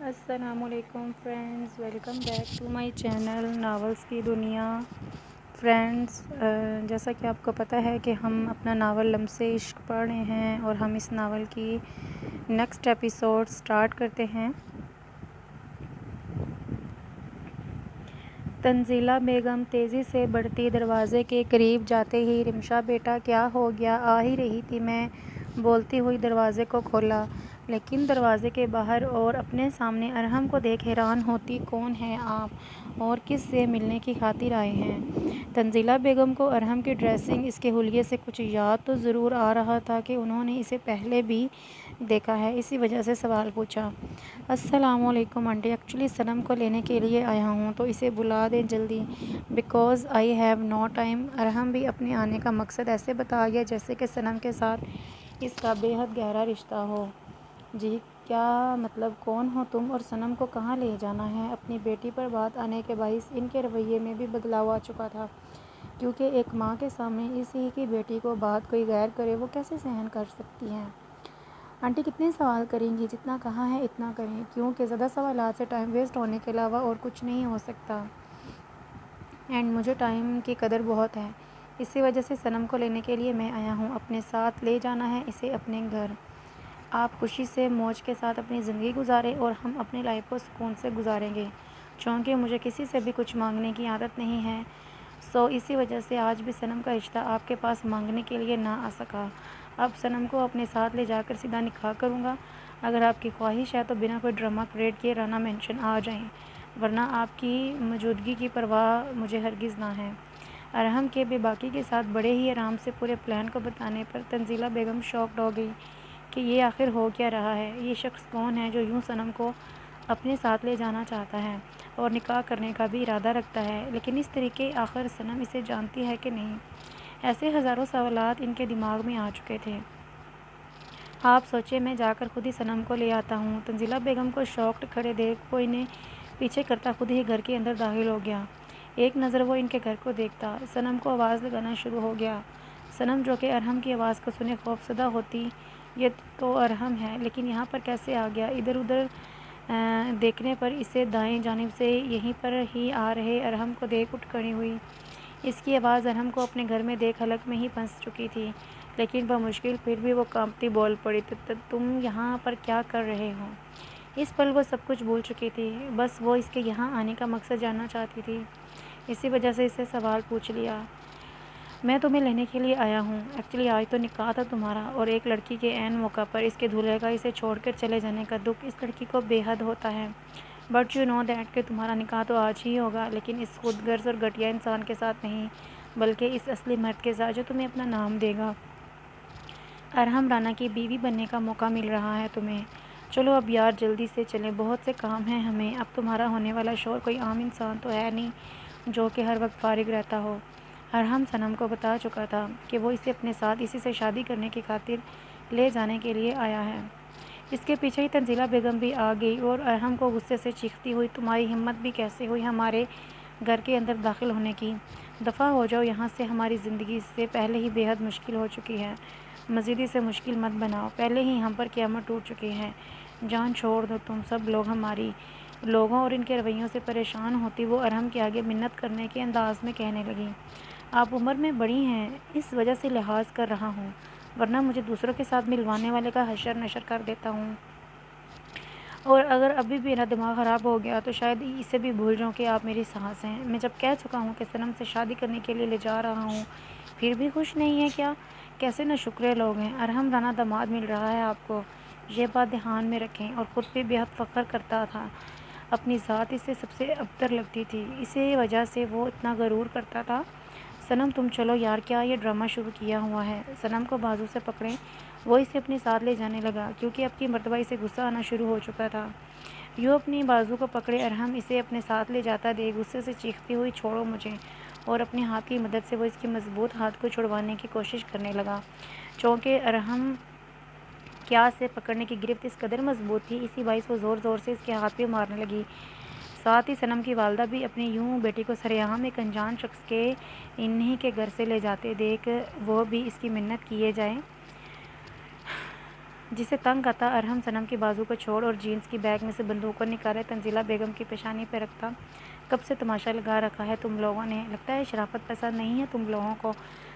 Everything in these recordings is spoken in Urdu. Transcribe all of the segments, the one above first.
السلام علیکم friends, welcome back to my channel novels کی دنیا۔ فرینڈز، جیسا کہ آپ کو پتہ ہے کہ ہم اپنا ناول لمس عشق پڑھ رہے ہیں اور ہم اس ناول کی نیکسٹ ایپیسوڈ سٹارٹ کرتے ہیں۔ تنزیلہ بیگم تیزی سے بڑھتی دروازے کے قریب جاتے ہی رمشا بیٹا کیا ہو گیا، آ ہی رہی تھی میں، بولتی ہوئی دروازے کو کھولا، لیکن دروازے کے باہر اور اپنے سامنے ارحم کو دیکھ حیران ہوتی، کون ہیں آپ اور کس سے ملنے کی خاطر آئے ہیں؟ تنزیلہ بیگم کو ارحم کی ڈریسنگ، اس کے حلیے سے کچھ یاد تو ضرور آ رہا تھا کہ انہوں نے اسے پہلے بھی دیکھا ہے، اسی وجہ سے سوال پوچھا۔ السلام علیکم آنٹی، ایکچولی صنم کو لینے کے لیے آیا ہوں تو اسے بلا دیں جلدی، because I have no time. Arham بھی اپنے آنے کا مقصد ایسے بتا گیا جیسے کہ صنم کے ساتھ اس کا بے حد گہرا رشتہ ہو۔ جی کیا مطلب، کون ہو تم اور صنم کو کہاں لے جانا ہے؟ اپنی بیٹی پر بات آنے کے باعث ان کے رویے میں بھی بدلاؤ آ چکا تھا، کیونکہ ایک ماں کے سامنے اسی کی بیٹی کو بات کوئی غیر کرے وہ کیسے سہن کر سکتی ہیں؟ آنٹی کتنے سوال کریں گی، جتنا کہا ہے اتنا کریں، کیونکہ زیادہ سوالات سے ٹائم ویسٹ ہونے کے علاوہ اور کچھ نہیں ہو سکتا، اینڈ مجھے ٹائم کی قدر بہت ہے، اسی وجہ سے صنم کو لینے کے لیے میں آیا ہوں، اپنے ساتھ لے جانا ہے اسے اپنے گھر۔ آپ خوشی سے موج کے ساتھ اپنی زندگی گزاریں اور ہم اپنی لائف کو سکون سے گزاریں گے، چونکہ مجھے کسی سے بھی کچھ مانگنے کی عادت نہیں ہے، اسی وجہ سے آج بھی صنم کا رشتہ آپ کے پاس مانگنے کے لیے نہ آ سکا۔ اب صنم کو اپنے ساتھ لے جا کر سیدھا نکاح کروں گا۔ اگر آپ کی خواہش ہے تو بنا کوئی ڈرامہ کریٹ کیے رانا مینشن آ جائیں، ورنہ آپ کی موجودگی کی پرواہ مجھے ہرگز نہ ہے۔ ارحم کے بھی باقی کے ساتھ بڑے ہی آرام سے پورے پلان کو بتانے پر تنزیلہ بیگم شاکڈ ہو گئی کہ یہ آخر ہو کیا رہا ہے، یہ شخص کون ہے جو یوں صنم کو اپنے ساتھ لے جانا چاہتا ہے اور نکاح کرنے کا بھی ارادہ رکھتا ہے، لیکن اس طریقے آخر صنم اسے جانتی ہے کہ نہیں؟ ایسے ہزاروں سوالات ان کے دماغ میں آ چکے تھے۔ آپ سوچیں میں جا کر خود ہی صنم کو لے آتا ہوں۔ تنزیلہ بیگم کو شاکڈ کھڑے دیکھ وہ انہیں پیچھے کرتا خود ہی گھر کے اندر داخل ہو گیا۔ ایک نظر وہ ان کے گھر کو دیکھتا، صنم کو آواز لگانا شروع ہو گیا۔ صنم جو کہ ارحم کی آواز کو سنے خوفزدہ ہوتی، یہ تو ارحم ہے لیکن یہاں پر کیسے آ گیا؟ ادھر ادھر دیکھنے پر اسے دائیں جانب سے یہیں پر ہی آ رہے ارحم کو دیکھ اٹھ کھڑی ہوئی۔ اس کی آواز ارحم کو اپنے گھر میں دیکھ حلق میں ہی پھنس چکی تھی، لیکن بمشکل پھر بھی وہ کانپتی بول پڑی، تم یہاں پر کیا کر رہے ہو؟ اس پل وہ سب کچھ بھول چکی تھی، بس وہ اس کے یہاں آنے کا مقصد جاننا چاہتی تھی، اسی وجہ سے اسے سوال پوچھ لیا۔ میں تمہیں لینے کے لیے آیا ہوں، ایکچولی آج تو نکاح تھا تمہارا، اور ایک لڑکی کے عین موقع پر اس کے دولہے کا اسے چھوڑ کر چلے جانے کا دکھ اس لڑکی کو بے حد ہوتا ہے، بٹ یو نو دیٹ کہ تمہارا نکاح تو آج ہی ہوگا، لیکن اس خود غرض اور گھٹیا انسان کے ساتھ نہیں، بلکہ اس اصلی مرد کے ساتھ جو تمہیں اپنا نام دے گا۔ ارحم رانا کی بیوی بننے کا موقع مل رہا ہے تمہیں، چلو اب یار جلدی سے چلیں، بہت سے کام ہیں ہمیں، اب تمہارا ہونے والا شوہر کوئی عام انسان تو ہے نہیں جو کہ ہر وقت فارغ رہتا ہو۔ ارحم صنم کو بتا چکا تھا کہ وہ اسے اپنے ساتھ اسی سے شادی کرنے کی خاطر لے جانے کے لیے آیا ہے۔ اس کے پیچھے ہی تنزیلہ بیگم بھی آ گئی اور ارحم کو غصے سے چیختی ہوئی، تمہاری ہمت بھی کیسے ہوئی ہمارے گھر کے اندر داخل ہونے کی؟ دفع ہو جاؤ یہاں سے، ہماری زندگی اس سے پہلے ہی بے حد مشکل ہو چکی ہے، مزید اسے مشکل مت بناؤ، پہلے ہی ہم پر قیامت ٹوٹ چکی ہے، جان چھوڑ دو تم سب لوگ ہماری۔ لوگوں اور ان کے رویوں سے پریشان ہوتی وہ ارحم کے آگے منت کرنے کے انداز میں کہنے لگی، آپ عمر میں بڑی ہیں، اس وجہ سے لحاظ کر رہا ہوں، ورنہ مجھے دوسروں کے ساتھ ملوانے والے کا حشر نشر کر دیتا ہوں، اور اگر ابھی بھی میرا دماغ خراب ہو گیا تو شاید اسے بھی بھول جاؤں کہ آپ میری سانس ہیں۔ میں جب کہہ چکا ہوں کہ صنم سے شادی کرنے کے لیے لے جا رہا ہوں، پھر بھی خوش نہیں ہے کیا؟ کیسے ناشکرے لوگ ہیں۔ ارحم رانا داماد مل رہا ہے آپ کو، یہ بات دھیان میں رکھیں، اور خود پہ بے حد فخر کرتا تھا، اپنی ذات اس سے سب سے ابتر لگتی تھی، اسی وجہ سے وہ اتنا غرور کرتا تھا۔ صنم تم چلو یار، کیا یہ ڈرامہ شروع کیا ہوا ہے؟ صنم کو بازو سے پکڑیں وہ اسے اپنے ساتھ لے جانے لگا، کیونکہ اب کی مرتبہ اسے غصہ آنا شروع ہو چکا تھا۔ یوں اپنی بازو کو پکڑے ارحم اسے اپنے ساتھ لے جاتا دیکھ غصے سے چیختی ہوئی، چھوڑو مجھے، اور اپنے ہاتھ کی مدد سے وہ اس کے مضبوط ہاتھ کو چھڑوانے کی کوشش کرنے لگا، چونکہ ارحم کیا سے پکڑنے کی گرفت اس قدر مضبوط تھی، اسی باعث وہ زور زور سے اس کے ہاتھ پہ مارنے لگی۔ ساتھ ہی صنم کی والدہ بھی اپنی یوں بیٹی کو سرعام ایک انجان شخص کے انہی کے گھر سے لے جاتے دیکھ وہ بھی اس کی منت کیے جائے جسے تنگ آتا ارحم صنم کے بازو کو چھوڑ اور جینس کی بیگ میں سے بندوق کو نکالے تنزیلہ بیگم کی پیشانی پہ رکھتا۔ کب سے تماشا لگا رکھا ہے تم لوگوں نے؟ لگتا ہے شرافت پسند نہیں ہے تم لوگوں کو؟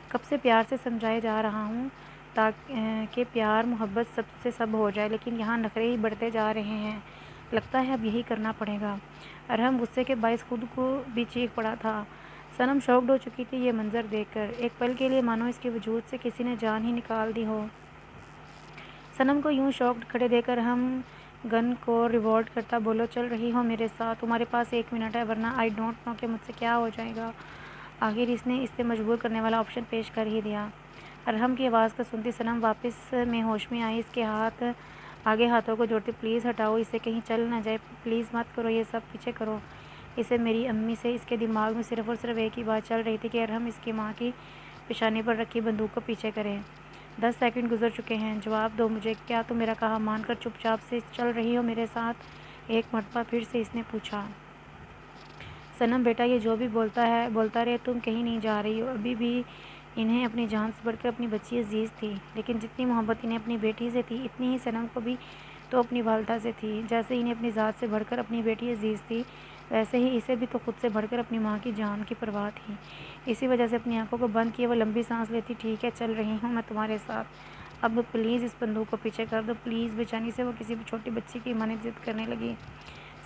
کب سے پیار سے سمجھائے جا رہا ہوں تاکہ پیار محبت سب سے سب ہو جائے، لیکن یہاں نخرے ہی بڑھتے جا رہے ہیں۔ لگتا ہے اب یہی کرنا پڑے گا۔ ارحم غصے کے باعث خود کو بھی چیخ پڑا تھا۔ صنم شاکڈ ہو چکی تھی یہ منظر دیکھ کر، ایک پل کے لیے مانو اس کے وجود سے کسی نے جان ہی نکال دی ہو۔ صنم کو یوں شاکڈ کھڑے دیکھ کر ارحم گن کو ریوولٹ کرتا بولو چل رہی ہو میرے ساتھ؟ تمہارے پاس 1 منٹ ہے ورنہ آئی ڈونٹ نو کہ مجھ سے کیا ہو جائے گا۔ آخر اس نے اس سے مجبور کرنے والا آپشن پیش کر ہی دیا۔ ارحم کی آواز کو سنتی صنم واپس میں ہوش میں آئی، اس کے ہاتھ آگے ہاتھوں کو جوڑتی پلیز ہٹاؤ اسے، کہیں چل نہ جائے، پلیز مت کرو یہ سب، پیچھے کرو اسے میری امی سے۔ اس کے دماغ میں صرف اور صرف ایک ہی بات چل رہی تھی کہ ارحم اس کی ماں کی پیشانی پر رکھی بندوق کو پیچھے کرے۔ 10 سیکنڈ گزر چکے ہیں، جواب دو مجھے، کیا تم میرا کہا مان کر چپ چاپ سے چل رہی ہو میرے ساتھ؟ ایک مرتبہ پھر سے اس نے پوچھا۔ صنم بیٹا یہ جو بھی بولتا رہے، تم کہیں نہیں جا رہی ہو۔ ابھی بھی انہیں اپنی جان سے بڑھ کر اپنی بچی عزیز تھی، لیکن جتنی محبت انہیں اپنی بیٹی سے تھی اتنی ہی صنم کو بھی تو اپنی والدہ سے تھی۔ جیسے انہیں اپنی ذات سے بڑھ کر اپنی بیٹی عزیز تھی، ویسے ہی اسے بھی تو خود سے بڑھ کر اپنی ماں کی جان کی پرواہ تھی۔ اسی وجہ سے اپنی آنکھوں کو بند کیے وہ لمبی سانس لیتی، ٹھیک ہے چل رہی ہوں میں تمہارے ساتھ، اب پلیز اس بندوق کو پیچھے کر دو پلیز۔ بے چینی سے وہ کسی چھوٹی بچی کی مانند ضد کرنے لگی۔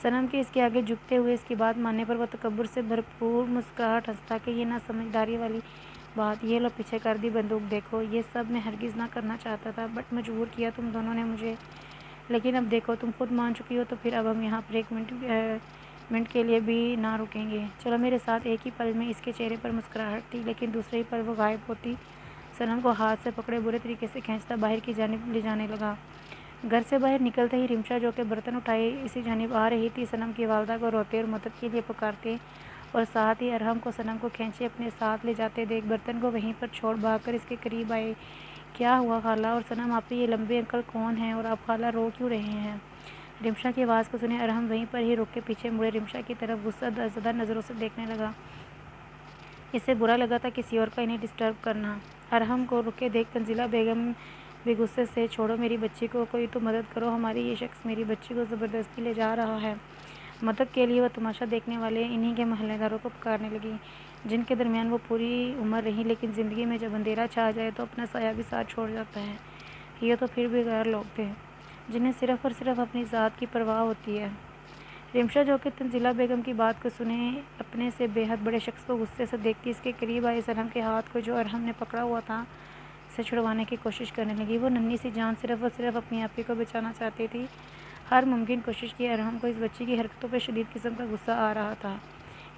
صنم کے اس کے آگے جھکتے ہوئے اس کی بات ماننے پر وہ تکبر سے بھرپور مسکراہٹ ہنستا کہ یہ نہ سمجھداری والی بات، یہ لو پیچھے کر دی بندوق، دیکھو یہ سب میں ہرگز نہ کرنا چاہتا تھا بٹ مجبور کیا تم دونوں نے مجھے، لیکن اب دیکھو تم خود مان چکی ہو تو پھر اب ہم یہاں پر 1 منٹ کے لیے بھی نہ رکیں گے، چلو میرے ساتھ۔ ایک ہی پل میں اس کے چہرے پر مسکراہٹ تھی، لیکن دوسرے ہی پل وہ غائب ہوتی۔ صنم کو ہاتھ سے پکڑے برے طریقے سے کھینچتا باہر کی جانب لے جانے لگا۔ گھر سے باہر نکلتے ہی رمشا جو کہ برتن اٹھائے اسی جانب آ رہی تھی، صنم کی والدہ کو روتے اور مدد کے لیے پکارتے اور ساتھ ہی ارحم کو صنم کو کھینچے اپنے ساتھ لے جاتے دیکھ برتن کو وہیں پر چھوڑ بھاگ کر اس کے قریب آئے۔ کیا ہوا خالہ اور صنم آپ کے یہ لمبے انکل کون ہیں اور آپ خالہ رو کیوں رہے ہیں؟ رمشا کی آواز کو سنے ارحم وہیں پر ہی رک کے پیچھے مڑے رمشا کی طرف غصہ زدہ نظروں سے دیکھنے لگا۔ اسے برا لگا تھا کسی اور کا انہیں ڈسٹرب کرنا۔ ارحم کو رکے دیکھ تنزیلہ بیگم بھی غصے سے، چھوڑو میری بچی کو، کوئی تو مدد کرو، ہماری یہ شخص میری بچی کو زبردستی لے جا رہا ہے۔ مدد کے لیے وہ تماشا دیکھنے والے انہی کے محلے داروں کو پکارنے لگی، جن کے درمیان وہ پوری عمر رہی، لیکن زندگی میں جب اندھیرا چھا جائے تو اپنا سایہ بھی ساتھ چھوڑ جاتا ہے۔ یہ تو پھر بھی غیر لوگ تھے جنہیں صرف اور صرف اپنی ذات کی پرواہ ہوتی ہے۔ رمشا جو کہ تنزیلہ بیگم کی بات کو سنے اپنے سے بے حد بڑے شخص کو غصے سے دیکھتی اس کے قریب آئی صنم کے ہاتھ کو جو ارحم نے پکڑا ہوا تھا سے چھڑوانے کی کوشش کرنے لگی۔ وہ ننھی سی جان صرف اور صرف اپنی آپی کو بچانا چاہتی تھی، ہر ممکن کوشش کی۔ ارحم کو اس بچی کی حرکتوں پہ شدید قسم کا غصہ آ رہا تھا،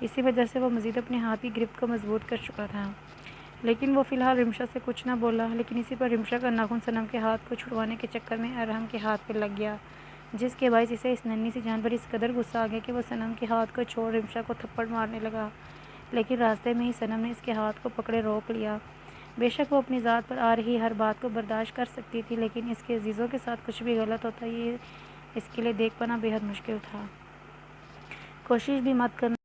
اسی وجہ سے وہ مزید اپنے ہاتھ کی گرفت کو مضبوط کر چکا تھا، لیکن وہ فی الحال رمشا سے کچھ نہ بولا۔ لیکن اسی پر رمشا کا ناخن صنم کے ہاتھ کو چھڑوانے کے چکر میں ارحم کے ہاتھ پہ لگ گیا، جس کے باعث اسے اس ننھی سی جان پر اس قدر غصہ آ گیا کہ وہ صنم کے ہاتھ کو چھوڑ رمشا کو تھپڑ مارنے لگا، لیکن راستے میں ہی صنم نے اس کے ہاتھ کو پکڑے روک لیا۔ بے شک وہ اپنی ذات پر آ رہی ہر بات کو برداشت کر سکتی تھی، لیکن اس کے عزیزوں کے ساتھ کچھ بھی غلط ہوتا یہ اس کے لیے دیکھ پانا بے حد مشکل تھا۔ کوشش بھی مت کرنا